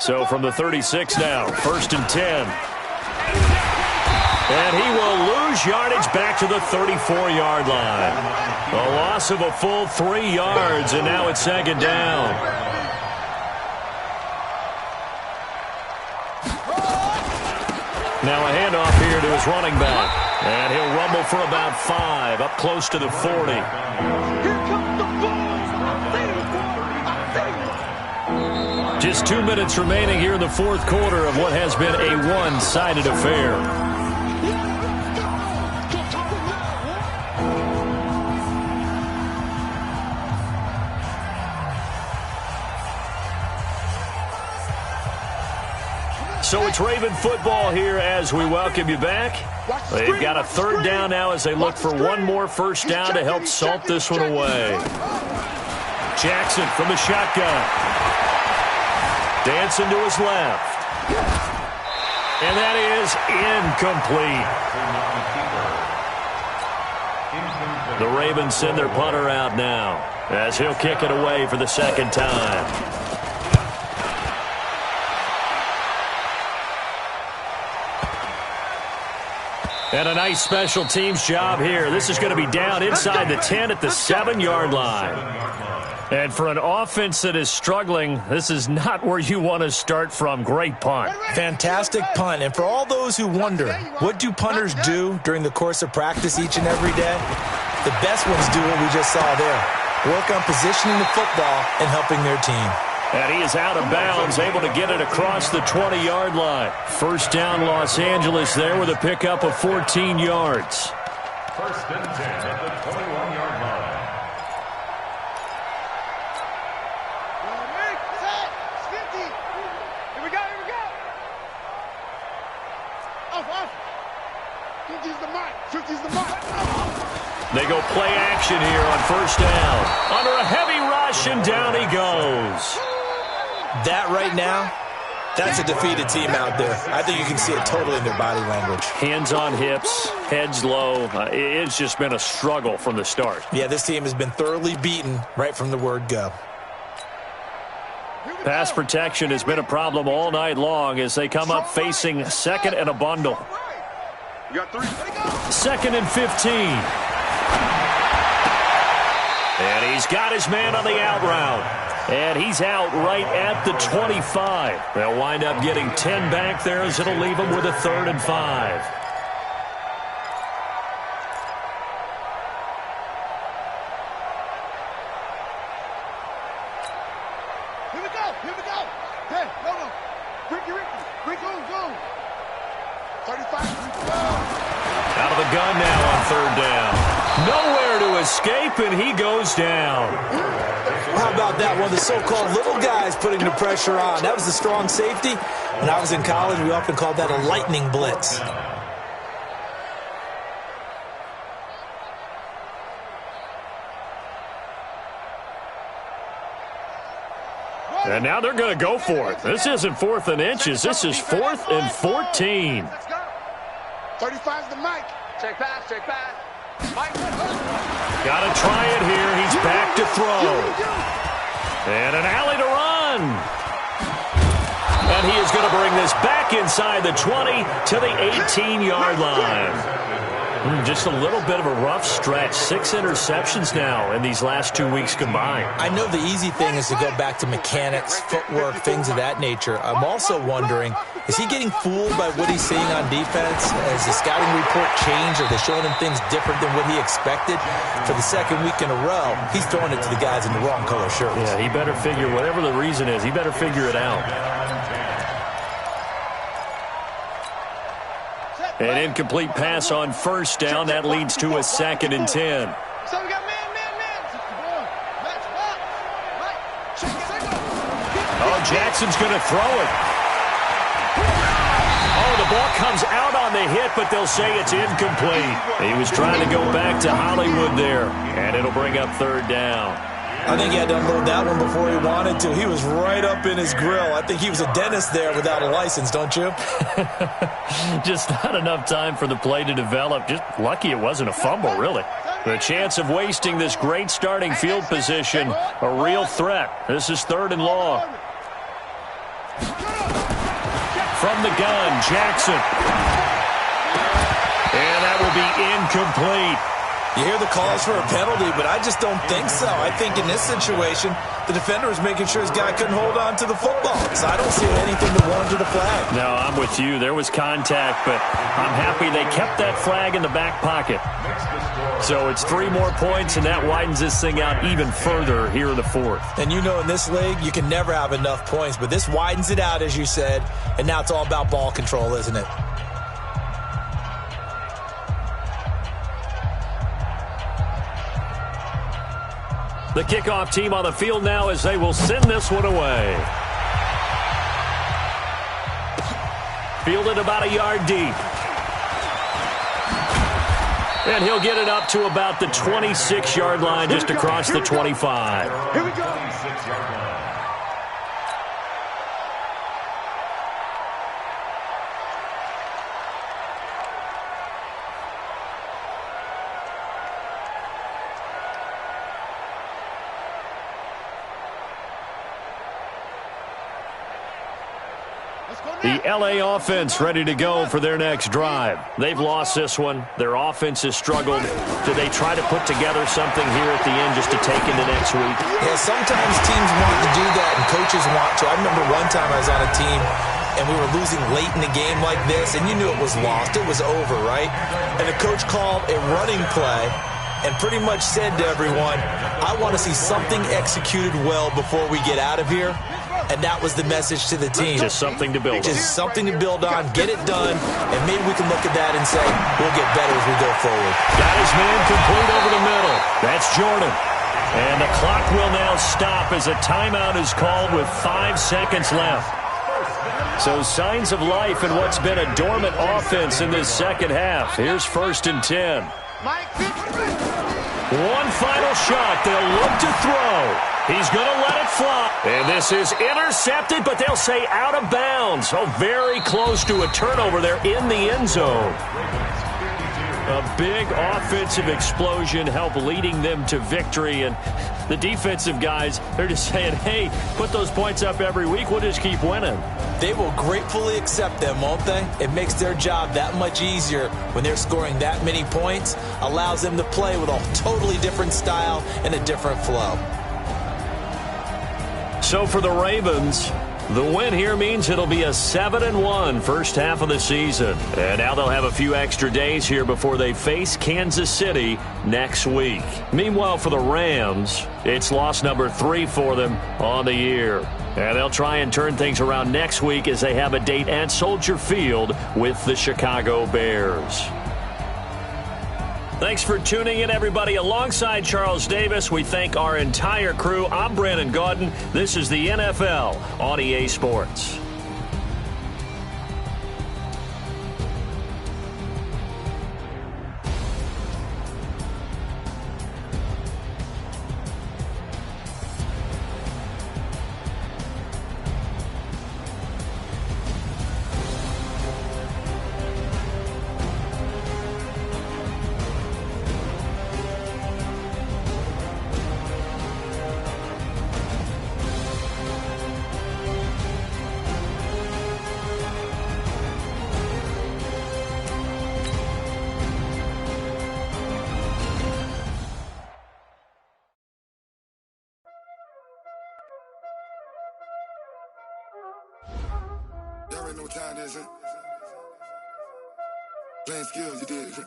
B: So from the 36 now, 1st and 10. And he will lose yardage back to the 34-yard line. A loss of a full 3 yards, and now it's 2nd down. Now a handoff here to his running back. And he'll rumble for about 5, up close to the 40.
C: Here comes the ball.
B: Just 2 minutes remaining here in the 4th quarter of what has been a one-sided affair. So it's Raven football here as we welcome you back. They've got a 3rd down now as they look for one more first down to help salt this one away. Jackson from the shotgun. Dancing to his left. And that is incomplete. The Ravens send their punter out now as he'll kick it away for the 2nd time. And a nice special teams job here. This is going to be down inside the 10 at the 7-yard line. And for an offense that is struggling, this is not where you want to start from. Great punt.
E: Fantastic punt. And for all those who wonder, what do punters do during the course of practice each and every day? The best ones do what we just saw there. Work on positioning the football and helping their team.
B: And he is out of bounds, able to get it across the 20-yard line. First down, Los Angeles there with a pickup of 14 yards.
D: 1st and 10 at the 21-yard line.
C: Here we go. 50's the mark. 50's the mark.
B: They go play action here on first down. Under a heavy rush, and down he goes.
E: That right now, that's a defeated team out there. I think you can see it totally in their body language.
B: Hands on hips, heads low. It's just been a struggle from the start.
E: Yeah, this team has been thoroughly beaten right from the word go.
B: Pass protection has been a problem all night long as they come up facing 2nd and a bundle.
C: You got 3.
B: 2nd and 15. And he's got his man on the out route. And he's out right at the 25. They'll wind up getting 10 back there as it'll leave them with a 3rd and 5.
C: Here we go. Hey, no. Ricky, go. 35.
B: Out of the gun now on 3rd down. Nowhere to escape, and he goes down.
E: How about that? One of the so-called little guys putting the pressure on. That was the strong safety. When I was in college, we often called that a lightning blitz.
B: And now they're going to go for it. This isn't 4th and inches. This is 4th and 14.
C: 35's the mic. Check pass. Mike.
B: Got to try it here. He's back to throw. And an alley to run. And he is going to bring this back inside the 20 to the 18-yard line. Just a little bit of a rough stretch. 6 interceptions now in these last 2 weeks combined.
E: I know the easy thing is to go back to mechanics, footwork, things of that nature. I'm also wondering Is he getting fooled by what he's seeing on defense? Has the scouting report changed? Are they showing him things different than what he expected? For the second week in a row, he's throwing it to the guys in the wrong color shirts.
B: Yeah, he better figure, whatever the reason is, he better figure it out. An incomplete pass on first down. That leads to a 2nd and 10.
C: So we got man.
B: Oh, Jackson's going to throw it. Oh, the ball comes out on the hit, but they'll say it's incomplete. He was trying to go back to Hollywood there, and it'll bring up 3rd down.
E: I think he had to unload that one before he wanted to. He was right up in his grill. I think he was a dentist there without a license, don't you?
B: Just not enough time for the play to develop. Just lucky it wasn't a fumble, really. The chance of wasting this great starting field position, a real threat. This is 3rd and long. From the gun, Jackson. And that will be incomplete.
E: You hear the calls for a penalty, but I just don't think so. I think in this situation, the defender was making sure his guy couldn't hold on to the football. So I don't see anything to warrant the flag.
B: No, I'm with you. There was contact, but I'm happy they kept that flag in the back pocket. So it's 3 more points, and that widens this thing out even further here in the 4th.
E: And you know in this league, you can never have enough points, but this widens it out, as you said, and now it's all about ball control, isn't it?
B: The kickoff team on the field now as they will send this one away. Fielded about a yard deep. And he'll get it up to about the 26-yard line, just across the 25.
C: Here we go.
D: 26-yard line.
B: The L.A. offense ready to go for their next drive. They've lost this one. Their offense has struggled. Do they try to put together something here at the end just to take into next week?
E: Yeah, sometimes teams want to do that and coaches want to. I remember one time I was on a team and we were losing late in the game like this, and you knew it was lost. It was over, right? And the coach called a running play and pretty much said to everyone, I want to see something executed well before we get out of here. And that was the message to the team.
B: Just something to build on.
E: Just something to build on, get it done, and maybe we can look at that and say, we'll get better as we go forward.
B: Got his man complete over the middle. That's Jordan. And the clock will now stop as a timeout is called with 5 seconds left. So signs of life in what's been a dormant offense in this second half. Here's 1st and 10. One final shot. They'll look to throw. He's going to let it fly. And this is intercepted, but they'll say out of bounds. So very close to a turnover there in the end zone. A big offensive explosion helped leading them to victory. And the defensive guys, they're just saying, hey, put those points up every week. We'll just keep winning.
E: They will gratefully accept them, won't they? It makes their job that much easier when they're scoring that many points. Allows them to play with a totally different style and a different flow.
B: So for the Ravens, the win here means it'll be a 7-1 first half of the season. And now they'll have a few extra days here before they face Kansas City next week. Meanwhile, for the Rams, it's loss number 3 for them on the year. And they'll try and turn things around next week as they have a date at Soldier Field with the Chicago Bears. Thanks for tuning in, everybody. Alongside Charles Davis, we thank our entire crew. I'm Brandon Gaudin. This is the NFL on EA Sports.
F: already know what time it is, huh? Playing skills, you did, huh?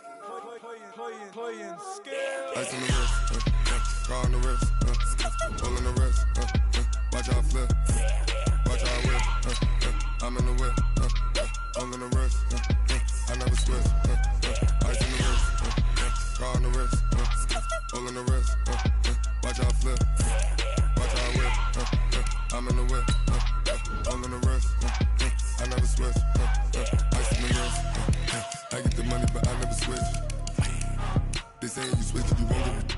G: Playing skills.
F: Ice on the wrist, car on the wrist, roll on the wrist, watch out flip, watch out whip, I'm in the whip, roll on the wrist, I never switch, ice on the wrist, car on the wrist, roll on the wrist, watch out flip, watch out whip, I'm in the whip, roll on the wrist, I never switch, ice on the wrist, I get the money but I never switch. They saying you switch, you won't get it.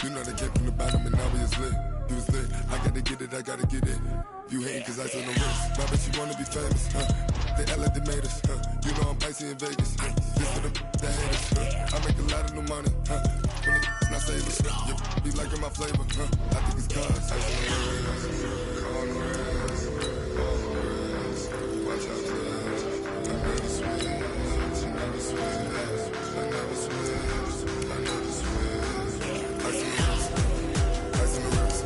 F: You know they came from the bottom and now we is lit. You was lit, I gotta get it, I gotta get it. You hating cause I on the wrist. My bitch, you wanna be famous, They act like they made us, You know I'm icy in Vegas, This for the that haters, I make a lot of new money, When the not savers, be liking my flavor, I think it's cause. Ice on the wrist, on the wrist, watch out, I never switch, I never switch. I never switch. Ice in the wrist. Ice in the wrist.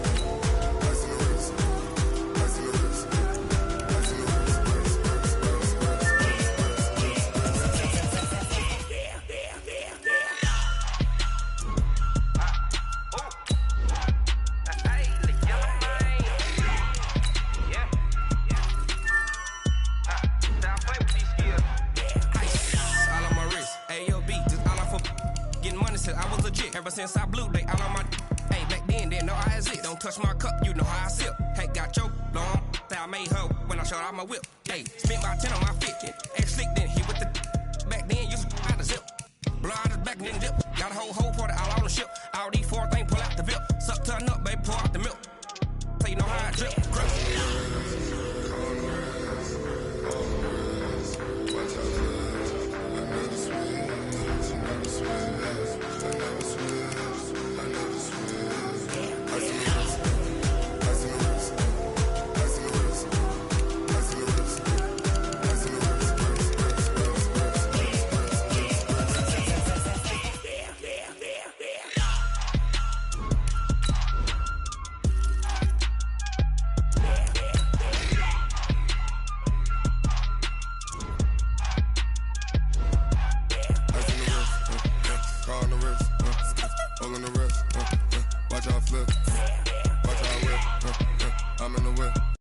F: Ice in the wrist. Ice in the wrist. Ice in the wrist.
H: Ever since I blew, they all on my. Hey, back then, didn't know I exist. Don't touch my cup, you know how I sip. Hey, got your long. I made her when I showed out my whip. Hey, spent about 10 on my fit. Ex-slick, then hit with the. Back then, used to out the zip. Blow out his back, then dip. Got a whole party all on the ship. All these four things, pull out the VIP. Suck, turn up, baby, pour out the milk. So you know how I drip. Watch out flip, watch out whip, I'm in the whip.